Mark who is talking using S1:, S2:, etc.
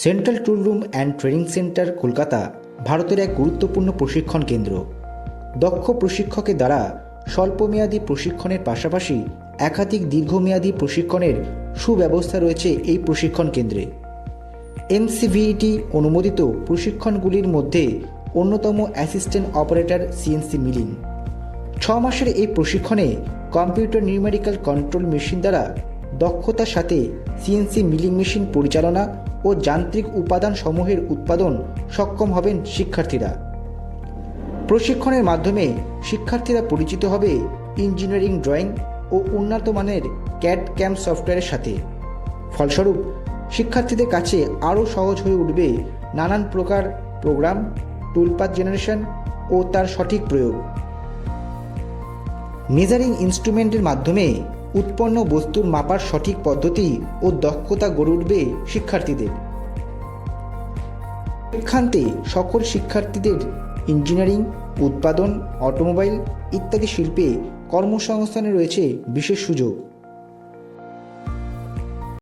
S1: Central tool room and training centre Kolkata ভারতের এক গুরুত্বপূর্ণ প্রশিক্ষণ কেন্দ্র। দক্ষ প্রশিক্ষকের দ্বারা স্বল্পমেয়াদী প্রশিক্ষণের পাশাপাশি একাধিক দীর্ঘমেয়াদী প্রশিক্ষণের সুব্যবস্থা রয়েছে এই প্রশিক্ষণ কেন্দ্রে। এনসিভিইটি অনুমোদিত প্রশিক্ষণগুলির মধ্যে অন্যতম অ্যাসিস্ট্যান্ট অপারেটর সিএনসি মিলিং। 6 মাসের এই প্রশিক্ষণে কম্পিউটার নিউমেরিক্যাল কন্ট্রোল মেশিন দ্বারা দক্ষতার সাথে সিএনসি মিলিং মেশিন পরিচালনা ও যান্ত্রিক উপাদান সমূহের উৎপাদন সক্ষম হবেন শিক্ষার্থীরা। প্রশিক্ষণের মাধ্যমে শিক্ষার্থীরা পরিচিত হবে ইঞ্জিনিয়ারিং ড্রয়িং ও উন্নত মানের ক্যাড ক্যাম সফটওয়্যারের সাথে। ফলস্বরূপ শিক্ষার্থীদের কাছে আরও সহজ হয়ে উঠবে নানান প্রকার প্রোগ্রাম, টুলপাথ জেনারেশন ও তার সঠিক প্রয়োগ। মেজারিং ইনস্ট্রুমেন্টের মাধ্যমে উৎপন্ন বস্তুর মাপার সঠিক পদ্ধতি ও দক্ষতা গড়ে উঠবে শিক্ষার্থীদের। শিক্ষান্তে সকল শিক্ষার্থীদের ইঞ্জিনিয়ারিং, উৎপাদন, অটোমোবাইল ইত্যাদি শিল্পে কর্মসংস্থানে রয়েছে বিশেষ সুযোগ।